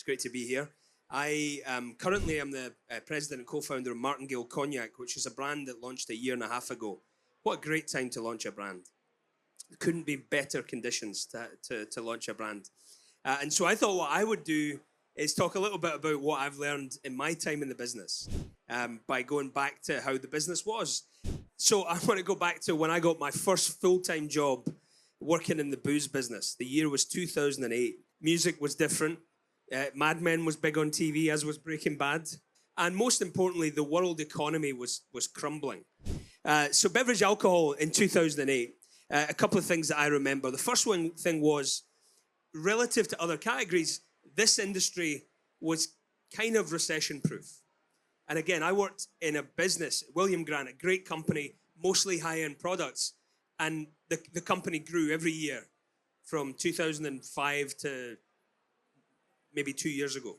It's great to be here. I currently am the president and co-founder of Martingale Cognac, which is a brand that launched a year and a half ago. What a great time to launch a brand. There couldn't be better conditions to launch a brand. And so I thought what I would do is talk a little bit about what I've learned in my time in the business by going back to how the business was. So I want to go back to when I got my first full-time job working in the booze business. The year was 2008. Music was different. Mad Men was big on TV, as was Breaking Bad. And most importantly, the world economy was crumbling. So Beverage Alcohol in 2008, a couple of things that I remember. The first thing was, relative to other categories, this industry was kind of recession-proof. And again, I worked in a business, William Grant, a great company, mostly high-end products. And the company grew every year from 2005 to maybe 2 years ago.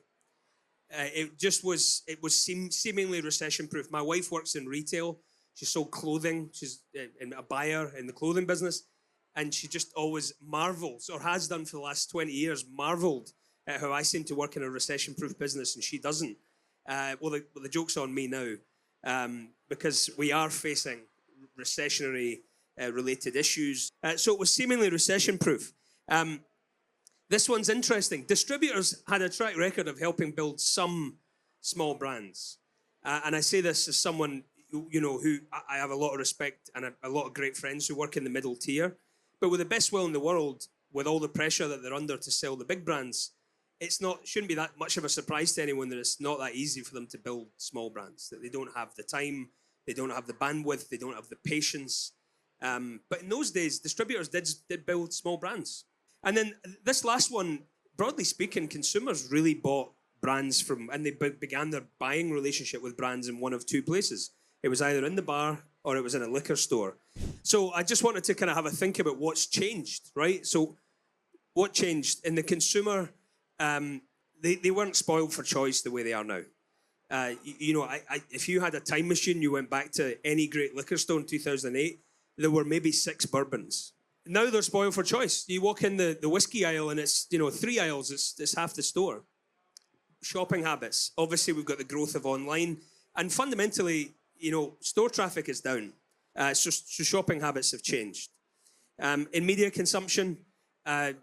It was seemingly recession-proof. My wife works in retail. She sold clothing. She's a buyer in the clothing business. And she just always marvels, or has done for the last 20 years, marveled at how I seem to work in a recession-proof business and she doesn't. Well, the joke's on me now, because we are facing recessionary related issues. So it was seemingly recession-proof. This one's interesting. Distributors had a track record of helping build some small brands. And I say this as someone, who I have a lot of respect and a lot of great friends who work in the middle tier. But with the best will in the world, with all the pressure that they're under to sell the big brands, shouldn't be that much of a surprise to anyone that it's not that easy for them to build small brands, that they don't have the time, they don't have the bandwidth, they don't have the patience. But in those days, distributors did build small brands. And then this last one, broadly speaking, consumers really bought brands and they began their buying relationship with brands in one of two places. It was either in the bar or it was in a liquor store. So I just wanted to kind of have a think about what's changed, right? So what changed? In the consumer, they weren't spoiled for choice the way they are now. If you had a time machine, you went back to any great liquor store in 2008, there were maybe 6 bourbons. Now they're spoiled for choice. You walk in the whiskey aisle and it's 3 aisles, it's half the store. Shopping habits. Obviously, we've got the growth of online. And fundamentally, store traffic is down. So shopping habits have changed. In media consumption, I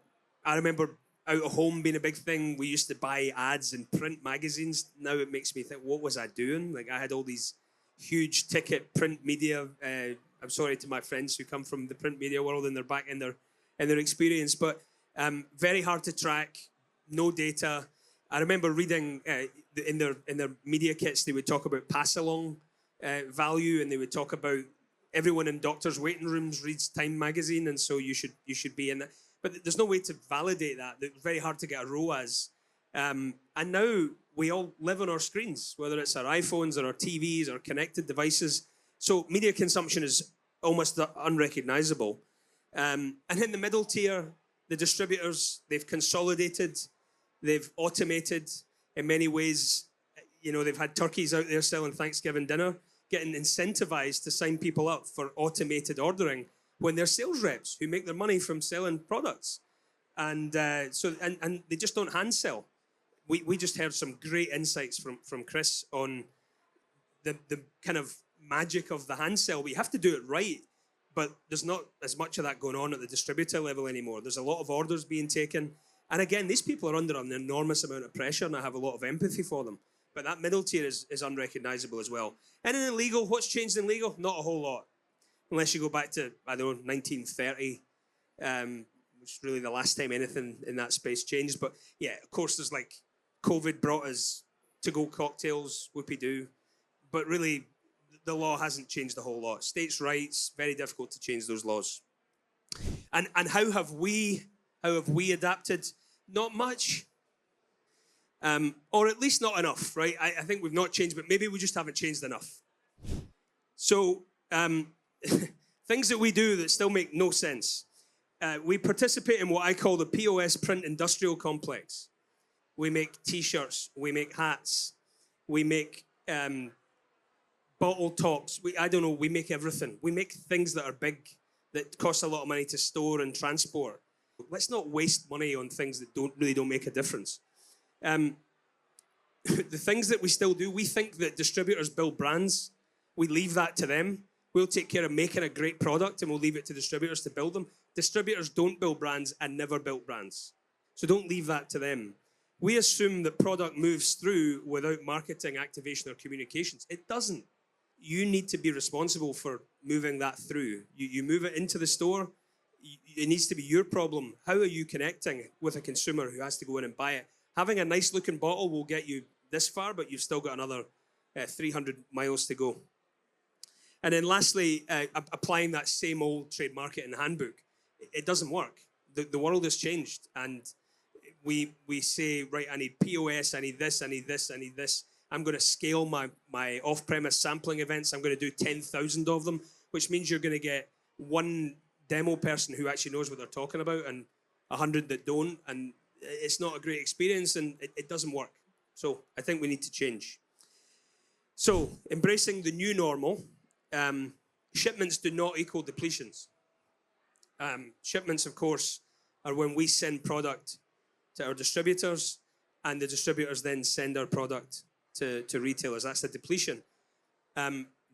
remember out of home being a big thing. We used to buy ads in print magazines. Now it makes me think, what was I doing? Like, I had all these huge ticket print media. I'm sorry to my friends who come from the print media world and they're back in their experience, but very hard to track, no data. I remember reading in their media kits, they would talk about pass-along value, and they would talk about everyone in doctors' waiting rooms reads Time magazine, and so you should be in that. But there's no way to validate that. It's very hard to get a ROAS. And now we all live on our screens, whether it's our iPhones or our TVs or connected devices. So media consumption is almost unrecognizable. And in the middle tier, the distributors, they've consolidated, they've automated in many ways. They've had turkeys out there selling Thanksgiving dinner, getting incentivized to sign people up for automated ordering when they're sales reps who make their money from selling products. And and they just don't hand sell. We just heard some great insights from Chris on the kind of magic of the hand sell. We have to do it right, but there's not as much of that going on at the distributor level anymore. There's a lot of orders being taken. And again, these people are under an enormous amount of pressure, and I have a lot of empathy for them. But that middle tier is unrecognizable as well. And in legal, what's changed in legal? Not a whole lot. Unless you go back to, 1930, which is really the last time anything in that space changed. But yeah, of course, there's COVID brought us to-go cocktails, whoopee-doo. But really, the law hasn't changed a whole lot. States' rights, very difficult to change those laws. And how have we adapted? Not much. Or at least not enough, right? I think we've not changed, but maybe we just haven't changed enough. So things that we do that still make no sense. We participate in what I call the POS print industrial complex. We make T-shirts, we make hats, we make bottle tops. We make everything. We make things that are big, that cost a lot of money to store and transport. Let's not waste money on things that don't make a difference. The things that we still do, we think that distributors build brands. We leave that to them. We'll take care of making a great product and we'll leave it to distributors to build them. Distributors don't build brands and never built brands. So don't leave that to them. We assume that product moves through without marketing, activation, or communications. It doesn't. You need to be responsible for moving that through. You move it into the store. It needs to be your problem. How are you connecting with a consumer who has to go in and buy it? Having a nice looking bottle will get you this far, but you've still got another 300 miles to go. And then lastly, applying that same old trade marketing handbook. It doesn't work. The world has changed. And we say, right, I need POS, I need this, I need this, I need this. I'm going to scale my off-premise sampling events. I'm going to do 10,000 of them, which means you're going to get one demo person who actually knows what they're talking about and 100 that don't. And it's not a great experience and it doesn't work. So I think we need to change. So embracing the new normal, shipments do not equal depletions. Shipments, of course, are when we send product to our distributors and the distributors then send our product to retailers. That's a depletion.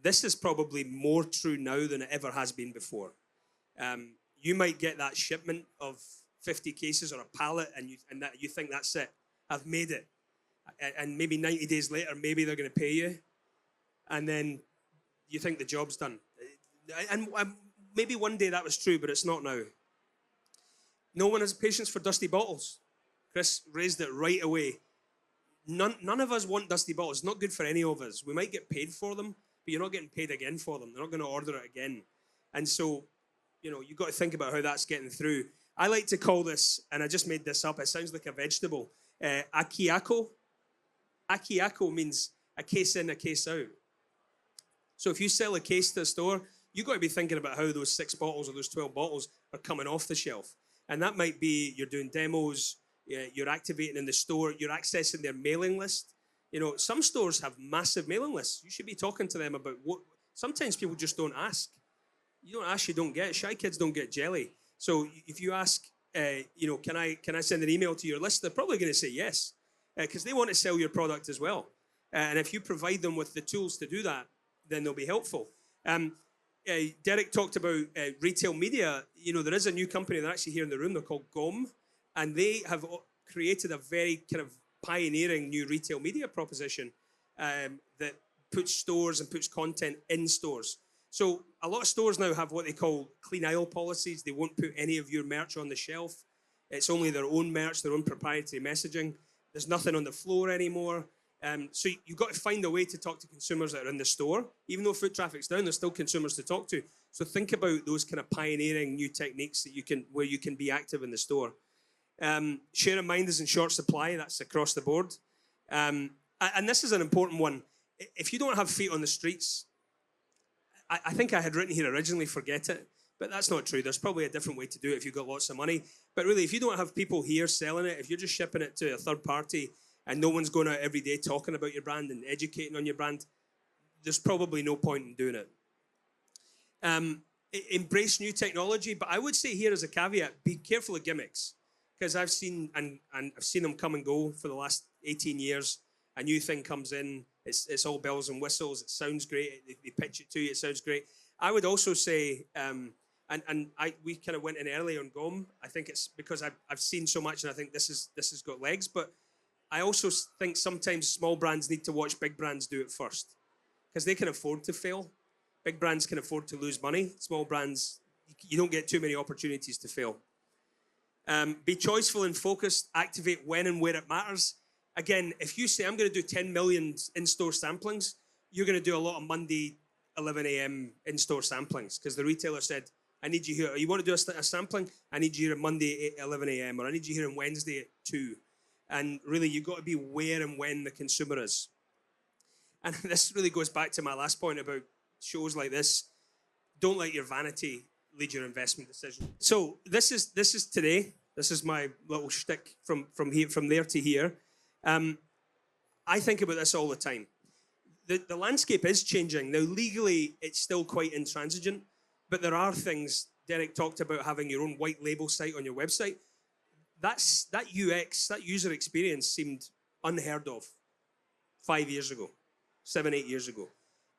This is probably more true now than it ever has been before. You might get that shipment of 50 cases or a pallet and that you think that's it. I've made it. And maybe 90 days later, maybe they're going to pay you. And then you think the job's done. And maybe one day that was true, but it's not now. No one has patience for dusty bottles. Chris raised it right away. None of us want dusty bottles. It's not good for any of us. We might get paid for them, but you're not getting paid again for them. They're not going to order it again. And so, you've got to think about how that's getting through. I like to call this, and I just made this up, it sounds like a vegetable, akiako. Akiako means a case in, a case out. So if you sell a case to a store, you've got to be thinking about how those 6 bottles or those 12 bottles are coming off the shelf. And that might be you're doing demos, you're activating in the store, you're accessing their mailing list. Some stores have massive mailing lists. You should be talking to them about what. Sometimes people just don't ask. You don't ask, you don't get. Shy kids don't get jelly. So if you ask, can I send an email to your list? They're probably going to say yes, because they want to sell your product as well. And if you provide them with the tools to do that, then they'll be helpful. Derek talked about retail media. There is a new company, they're actually here in the room, they're called GOM, and they have created a very kind of pioneering new retail media proposition that puts stores and puts content in stores. So a lot of stores now have what they call clean aisle policies. They won't put any of your merch on the shelf. It's only their own merch, their own proprietary messaging. There's nothing on the floor anymore. So you've got to find a way to talk to consumers that are in the store. Even though foot traffic's down, there's still consumers to talk to. So think about those kind of pioneering new techniques where you can be active in the store. Share of mind is in short supply. That's across the board. And this is an important one. If you don't have feet on the streets, I think I had written here originally, forget it. But that's not true. There's probably a different way to do it if you've got lots of money. But really, if you don't have people here selling it, if you're just shipping it to a third party and no one's going out every day talking about your brand and educating on your brand, there's probably no point in doing it. Embrace new technology, but I would say here as a caveat, be careful of gimmicks. Because I've seen them come and go for the last 18 years. A new thing comes in, it's all bells and whistles, it sounds great, they pitch it to you, it sounds great. I would also say, we kind of went in early on GOM. I think it's because I've seen so much and I think this has got legs, but I also think sometimes small brands need to watch big brands do it first because they can afford to fail. Big brands can afford to lose money. Small brands, you don't get too many opportunities to fail. Be choiceful and focused. Activate when and where it matters. Again, if you say, I'm going to do 10 million in-store samplings, you're going to do a lot of Monday 11 a.m. in-store samplings because the retailer said, I need you here. You want to do a sampling? I need you here on Monday 11 a.m. or I need you here on Wednesday at 2. And really, you've got to be where and when the consumer is. And this really goes back to my last point about shows like this. Don't let your vanity lead your investment decision. So this is today. This is my little shtick from there to here. I think about this all the time. The landscape is changing. Now, legally, it's still quite intransigent, but there are things. Derek talked about having your own white label site on your website. That UX, that user experience seemed unheard of 5 years ago, 7, 8 years ago.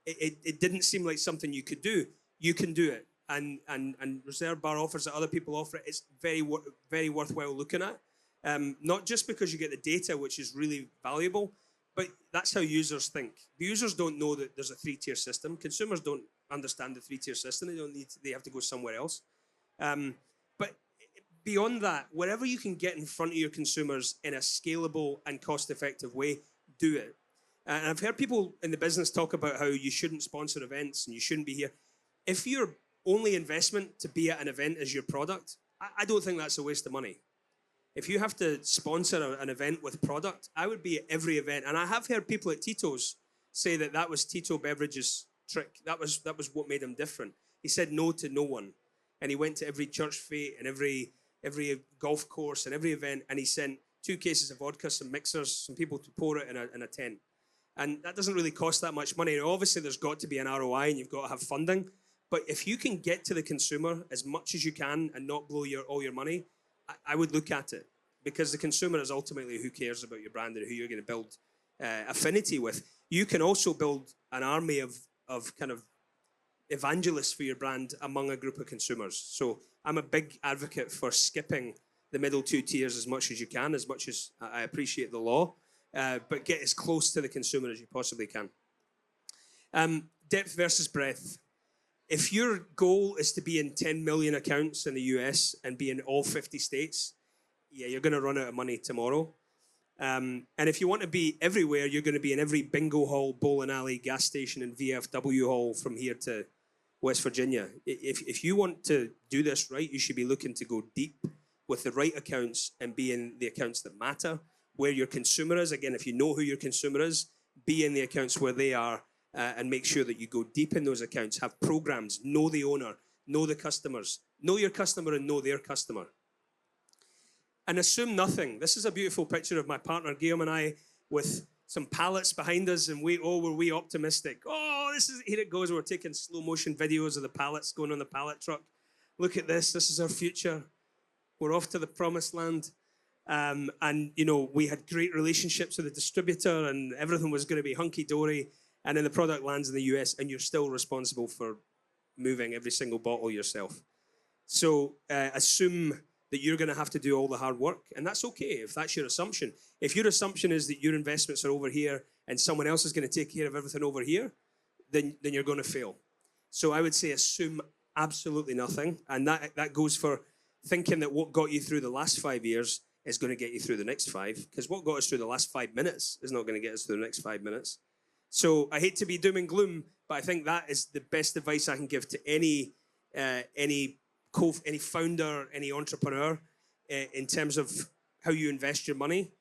It didn't seem like something you could do. You can do it. And Reserve Bar offers that other people offer it. It's very worthwhile looking at. Not just because you get the data, which is really valuable, but that's how users think. The users don't know that there's a 3-tier system. Consumers don't understand the 3-tier system. They have to go somewhere else. But beyond that, wherever you can get in front of your consumers in a scalable and cost-effective way, do it. And I've heard people in the business talk about how you shouldn't sponsor events and you shouldn't be here. If your only investment to be at an event is your product, I don't think that's a waste of money. If you have to sponsor an event with product, I would be at every event. And I have heard people at Tito's say that was Tito Beverage's trick. That was what made him different. He said no to no one. And he went to every church fete and every golf course and every event, and he sent 2 cases of vodka, some mixers, some people to pour it in a tent. And that doesn't really cost that much money. Obviously, there's got to be an ROI and you've got to have funding. But if you can get to the consumer as much as you can and not blow all your money, I would look at it. Because the consumer is ultimately who cares about your brand and who you're going to build affinity with. You can also build an army of kind of evangelists for your brand among a group of consumers. So I'm a big advocate for skipping the middle 2 tiers as much as you can, as much as I appreciate the law. But get as close to the consumer as you possibly can. Depth versus breadth. If your goal is to be in 10 million accounts in the US and be in all 50 states, yeah, you're going to run out of money tomorrow. And if you want to be everywhere, you're going to be in every bingo hall, bowling alley, gas station, and VFW hall from here to West Virginia. If you want to do this right, you should be looking to go deep with the right accounts and be in the accounts that matter, where your consumer is. Again, if you know who your consumer is, be in the accounts where they are and make sure that you go deep in those accounts, have programs, know the owner, know the customers, know your customer and know their customer. And assume nothing. This is a beautiful picture of my partner, Guillaume, and I with some pallets behind us, and were we optimistic. Oh, here it goes. We're taking slow motion videos of the pallets going on the pallet truck. Look at this. This is our future. We're off to the promised land. And, we had great relationships with the distributor and everything was going to be hunky-dory. And then the product lands in the US and you're still responsible for moving every single bottle yourself. So assume that you're going to have to do all the hard work. And that's okay if that's your assumption. If your assumption is that your investments are over here and someone else is going to take care of everything over here, then you're going to fail. So I would say assume absolutely nothing. And that goes for thinking that what got you through the last 5 years is going to get you through the next 5. Because what got us through the last 5 minutes is not going to get us through the next 5 minutes. So I hate to be doom and gloom, but I think that is the best advice I can give to any founder, any entrepreneur in terms of how you invest your money.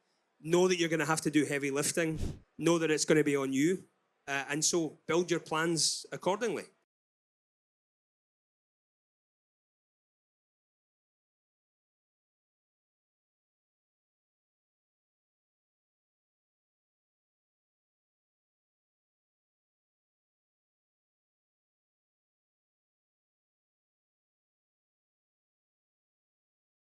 Know that you're going to have to do heavy lifting. Know that it's going to be on you. And so build your plans accordingly.